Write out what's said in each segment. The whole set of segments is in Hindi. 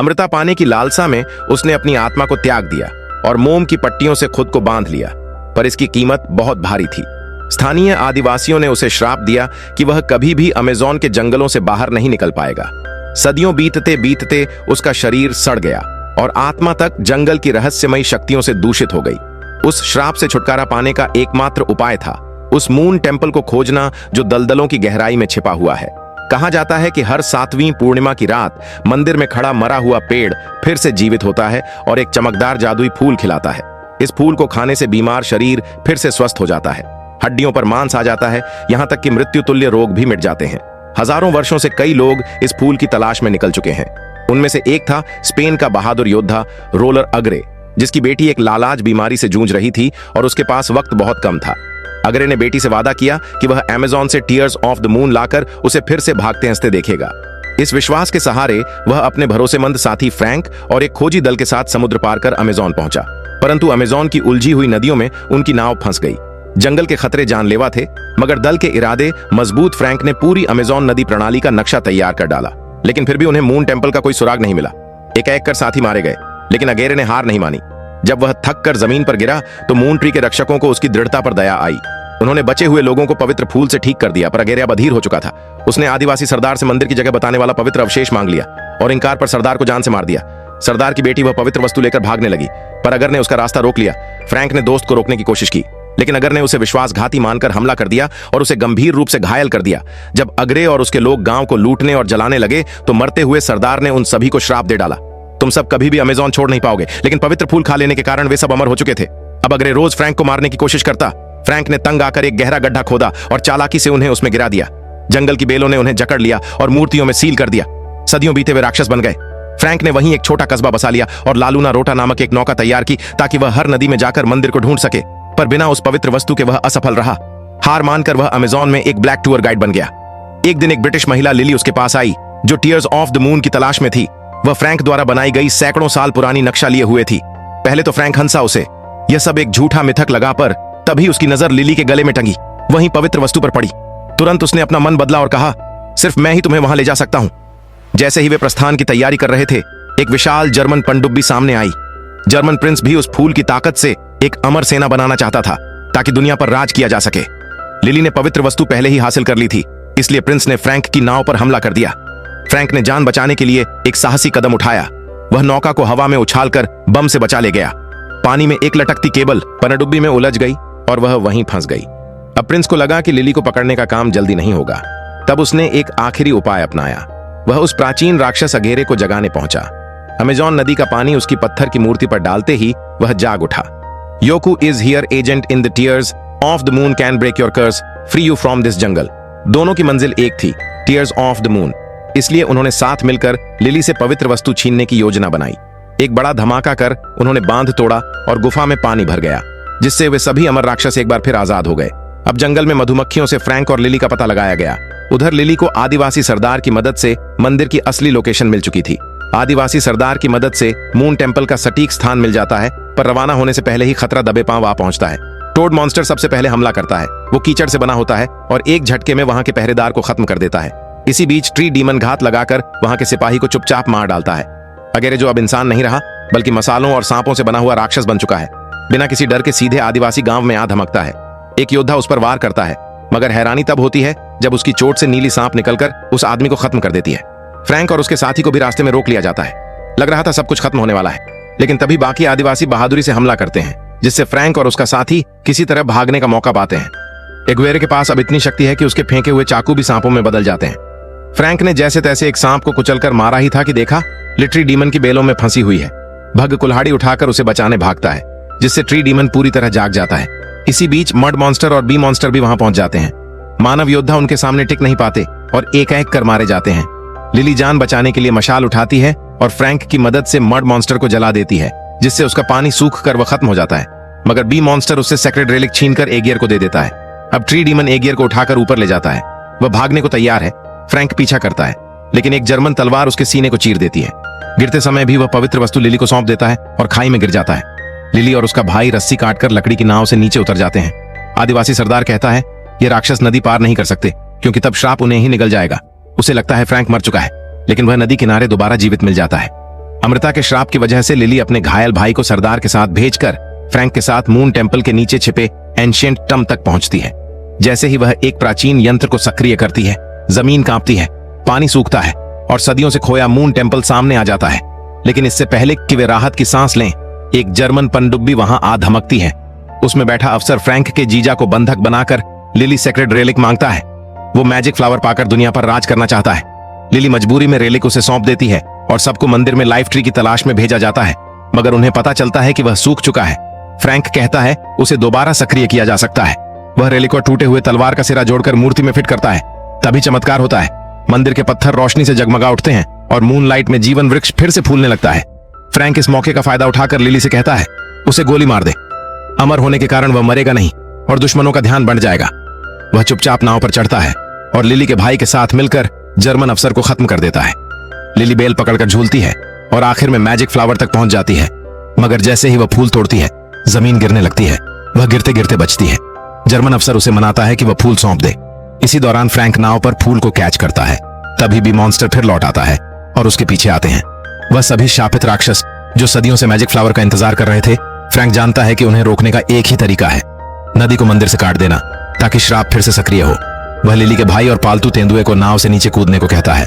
अमृता पाने की लालसा में उसने अपनी आत्मा को त्याग दिया और मोम की पट्टियों से खुद को बांध लिया, पर इसकी कीमत बहुत भारी थी। स्थानीय आदिवासियों ने उसे श्राप दिया कि वह कभी भी अमेज़न के जंगलों से बाहर नहीं निकल पाएगा। सदियों बीतते बीतते उसका शरीर सड़ गया और आत्मा तक जंगल की रहस्यमयी शक्तियों से दूषित हो गई। उस श्राप से छुटकारा पाने का एकमात्र उपाय था उस मून टेम्पल को खोजना जो दलदलों की गहराई में छिपा हुआ है। कहा जाता है कि हर 7वीं पूर्णिमा की रात मंदिर में खड़ा मरा हुआ पेड़ फिर से जीवित होता है और एक चमकदार जादुई फूल खिलाता है। इस फूल को खाने से बीमार शरीर फिर से स्वस्थ हो जाता है, हड्डियों पर मांस आ जाता है, यहाँ तक कि मृत्यु तुल्य रोग भी मिट जाते हैं। हजारों वर्षों से कई लोग इस फूल की तलाश में निकल चुके हैं। उनमें से एक था स्पेन का बहादुर योद्धा रोलर अग्रे, जिसकी बेटी एक लालाज बीमारी से जूझ रही थी और उसके पास वक्त बहुत कम था। अग्रे ने बेटी से वादा किया कि वह अमेज़न से टीयर्स ऑफ द मून लाकर उसे फिर से भागते हंसते देखेगा। इस विश्वास के सहारे वह अपने भरोसेमंद साथी फ्रैंक और एक खोजी दल के साथ समुद्र पार कर अमेज़न पहुंचा, परंतु अमेज़न की उलझी हुई नदियों में उनकी नाव फंस गई। जंगल के खतरे जानलेवा थे, मगर दल के इरादे मजबूत फ्रैंक ने पूरी अमेज़न नदी प्रणाली का नक्शा तैयार कर डाला, लेकिन फिर भी उन्हें मून टेम्पल का कोई सुराग नहीं मिला। एक कर साथी मारे गए, लेकिन अगेरे ने हार नहीं मानी। जब वह थक कर जमीन पर गिरा तो मून ट्री के रक्षकों को उसकी दृढ़ता पर दया आई। उन्होंने बचे हुए लोगों को पवित्र फूल से ठीक कर दिया, पर अगेरे अब अधीर हो चुका था। उसने आदिवासी सरदार से मंदिर की जगह बताने वाला पवित्र अवशेष मांग लिया और इंकार पर सरदार को जान से मार दिया। सरदार की बेटी वह पवित्र वस्तु लेकर भागने लगी, पर अगर ने उसका रास्ता रोक लिया। फ्रैंक ने दोस्त को रोकने की कोशिश की, लेकिन अगर ने उसे विश्वासघाती मानकर हमला कर दिया और उसे गंभीर रूप से घायल कर दिया। जब अग्रे और उसके लोग गांव को लूटने और जलाने लगे तो मरते हुए सरदार ने उन सभी को श्राप दे डाला, तुम सब कभी भी अमेज़न छोड़ नहीं पाओगे। लेकिन पवित्र फूल खा लेने के कारण वे सब अमर हो चुके थे। अब अग्रे रोज फ्रैंक को मारने की कोशिश करता। फ्रैंक ने तंग आकर एक गहरा गड्ढा खोदा और चालाकी से उन्हें उसमें गिरा दिया। जंगल की बेलों ने उन्हें जकड़ लिया और मूर्तियों में सील कर दिया। सदियों बीते वे राक्षस बन गए। फ्रैंक ने वहीं एक छोटा कस्बा बसा लिया और लालूना रोटा नामक एक नौका तैयार की ताकि वह हर नदी में जाकर मंदिर को ढूंढ सके, पर बिना उस पवित्र वस्तु के वह असफल रहा। हार मानकर वह अमेज़न में एक ब्लैक टूर गाइड बन गया। एक दिन एक ब्रिटिश महिला लिली उसके पास आई, जो टीयर्स ऑफ द मून की तलाश में थी। वह फ्रैंक द्वारा बनाई गई सैकड़ों साल पुरानी नक्शा लिए हुए थी। पहले तो फ्रैंक हंसा उसे, यह सब एक झूठा मिथक लगा, पर तभी उसकी नजर लिली के गले में टंगी वहीं पवित्र वस्तु पर पड़ी। तुरंत उसने अपना मन बदला और कहा, सिर्फ मैं ही तुम्हें वहां ले जा सकता हूं। जैसे ही वे प्रस्थान की तैयारी कर रहे थे, एक विशाल जर्मन पनडुब्बी सामने आई। जर्मन प्रिंस भी उस फूल की ताकत से एक अमर सेना बनाना चाहता था ताकि दुनिया पर राज किया जा सके। लिली ने पवित्र वस्तु पहले ही हासिल कर ली थी, इसलिए प्रिंस ने फ्रैंक की नाव पर हमला कर दिया। फ्रैंक ने जान बचाने के लिए एक साहसी कदम उठाया। वह नौका को हवा में उछालकर बम से बचा ले गया। पानी में एक लटकती केबल पनडुब्बी में उलझ गई और वह वहीं फंस गई। अब प्रिंस को लगा कि लिली को पकड़ने का काम जल्दी नहीं होगा। तब उसने एक आखिरी उपाय अपनाया। वह उस प्राचीन राक्षस अगेरे को जगाने पहुंचा। अमेज़न नदी का पानी उसकी पत्थर की मूर्ति पर डालते ही वह जाग उठा। Yoku is here, agent in the tears of the moon can break your curse, free you from this jungle. दोनों की मंजिल एक थी, टीयर्स ऑफ द मून। इसलिए उन्होंने साथ मिलकर लिली से पवित्र वस्तु छीनने की योजना बनाई। एक बड़ा धमाका कर उन्होंने बांध तोड़ा और गुफा में पानी भर गया, जिससे वे सभी अमर राक्षस एक बार फिर आजाद हो गए। अब जंगल में मधुमक्खियों से फ्रैंक और लिली का पता लगाया गया। उधर लिली को आदिवासी सरदार की मदद से मंदिर की असली लोकेशन मिल चुकी थी। आदिवासी सरदार की मदद से मून टेम्पल का सटीक स्थान मिल जाता है, पर रवाना होने से पहले ही खतरा दबे पांव आ पहुंचता है। टोड मॉन्स्टर सबसे पहले हमला करता है। वो कीचड़ से बना होता है और एक झटके में वहां के पहरेदार को खत्म कर देता है। इसी बीच ट्री डीमन घात लगाकर वहां के सिपाही को चुपचाप मार डालता है। अगेरे, जो अब इंसान नहीं रहा बल्कि मसालों और सांपों से बना हुआ राक्षस बन चुका है, बिना किसी डर के सीधे आदिवासी गांव में आ धमकता है। एक योद्धा उस पर वार करता है, मगर हैरानी तब होती है जब उसकी चोट से नीली सांप निकलकर उस आदमी को खत्म कर देती है। फ्रैंक और उसके साथी को भी रास्ते में रोक लिया जाता है। लग रहा था सब कुछ खत्म होने वाला है, लेकिन तभी बाकी आदिवासी बहादुरी से हमला करते हैं, जिससे फ्रैंक और उसका साथी किसी तरह भागने का मौका पाते हैं। एग्वेरे के पास अब इतनी शक्ति है कि उसके फेंके हुए चाकू भी सांपों में बदल जाते हैं। फ्रैंक ने जैसे तैसे एक सांप को कुचलकर मारा ही था कि देखा लिट्री डीमन की बेलों में फंसी हुई है। भग कुल्हाड़ी उठाकर उसे बचाने भागता है, जिससे ट्री डीमन पूरी तरह जाग जाता है। इसी बीच मड मॉन्स्टर और बी मॉन्स्टर भी वहां पहुंच जाते हैं। मानव योद्धा उनके सामने टिक नहीं पाते और एक एक कर मारे जाते हैं। लिली जान बचाने के लिए मशाल उठाती है और फ्रैंक की मदद से मड मॉन्स्टर को जला देती है, जिससे उसका पानी सूख कर वह खत्म हो जाता है। मगर बी मॉन्स्टर उससे सेक्रेड रेलिक छीनकर एगियर को दे देता है। अब ट्री डीमन एगियर को उठाकर ऊपर ले जाता है। वह भागने को तैयार है। फ्रैंक पीछा करता है, लेकिन एक जर्मन तलवार उसके सीने को चीर देती है। गिरते समय भी वह पवित्र वस्तु लिली को सौंप देता है और खाई में गिर जाता है। लिली और उसका भाई रस्सी काटकर लकड़ी की नाव से नीचे उतर जाते हैं। आदिवासी सरदार कहता है ये राक्षस नदी पार नहीं कर सकते, क्योंकि तब श्राप उन्हें ही निगल जाएगा। उसे लगता है फ्रैंक मर चुका है, लेकिन वह नदी किनारे दोबारा जीवित मिल जाता है। अमृता के श्राप की वजह से लिली अपने घायल भाई को सरदार के साथ भेजकर फ्रैंक के साथ मून टेम्पल के नीचे छिपे एंशिएंट टम तक पहुंचती है। जैसे ही वह एक प्राचीन यंत्र को सक्रिय करती है, जमीन कांपती है, पानी सूखता है और सदियों से खोया मून टेम्पल सामने आ जाता है। लेकिन इससे पहले कि वे राहत की सांस लें, एक जर्मन पनडुब्बी वहां आ धमकती है। उसमें बैठा अफसर फ्रैंक के जीजा को बंधक बनाकर लिली सेक्रेड रेलिक मांगता है। वो मैजिक फ्लावर पाकर दुनिया पर राज करना चाहता है। लिली मजबूरी में रेलिक उसे सौंप देती है और सबको मंदिर में लाइफ ट्री की तलाश में भेजा जाता है, मगर उन्हें पता चलता है कि वह सूख चुका है। फ्रैंक कहता है उसे दोबारा सक्रिय किया जा सकता है। वह रेलिक को टूटे हुए तलवार का सिरा जोड़कर मूर्ति में फिट करता है। तभी चमत्कार होता है। मंदिर के पत्थर रोशनी से जगमगा उठते हैं और मूनलाइट में जीवन वृक्ष फिर से फूलने लगता है। फ्रैंक इस मौके का फायदा उठाकर लिली से कहता है उसे गोली मार दे। अमर होने के कारण वह मरेगा नहीं और दुश्मनों का ध्यान बढ़ जाएगा। वह चुपचाप नाव पर चढ़ता है और लिली के भाई के साथ मिलकर जर्मन अफसर को खत्म कर देता है। लिली बेल पकड़कर झूलती है और आखिर में मैजिक फ्लावर तक पहुंच जाती है, मगर जैसे ही वह फूल तोड़ती है, जमीन गिरने लगती है। वह गिरते गिरते बचती है। जर्मन अफसर उसे मनाता है कि वह फूल सौंप दे। इसी दौरान फ्रैंक नाव पर फूल को कैच करता है। तभी भी मॉन्स्टर फिर लौट आता है और उसके पीछे आते हैं। वह सभी शापित राक्षस जो सदियों से मैजिक फ्लावर का इंतजार कर रहे थे। फ्रैंक जानता है कि उन्हें रोकने का एक ही तरीका है, नदी को मंदिर से काट देना, ताकि श्राप फिर से सक्रिय हो। वह लिली के भाई और पालतू तेंदुए को नाव से नीचे कूदने को कहता है।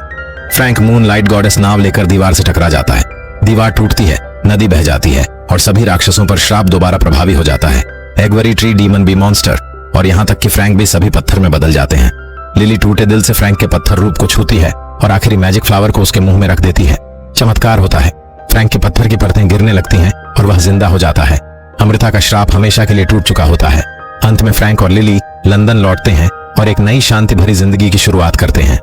फ्रैंक मून लाइट गॉडेस नाव लेकर दीवार से टकरा जाता है। दीवार टूटती है, नदी बह जाती है और सभी राक्षसों पर श्राप दोबारा प्रभावी हो जाता है। एगवरी ट्री, डीमन बी मॉन्स्टर और यहाँ तक कि फ्रैंक भी सभी पत्थर में बदल जाते हैं। लिली टूटे दिल से फ्रैंक के पत्थर रूप को छूती है और आखिरी मैजिक फ्लावर को उसके मुंह में रख देती है। चमत्कार होता है। फ्रैंक के पत्थर की परतें गिरने लगती हैं और वह जिंदा हो जाता है। अमृता का श्राप हमेशा के लिए टूट चुका होता है। अंत में फ्रैंक और लिली लंदन लौटते हैं और एक नई शांति भरी जिंदगी की शुरुआत करते हैं।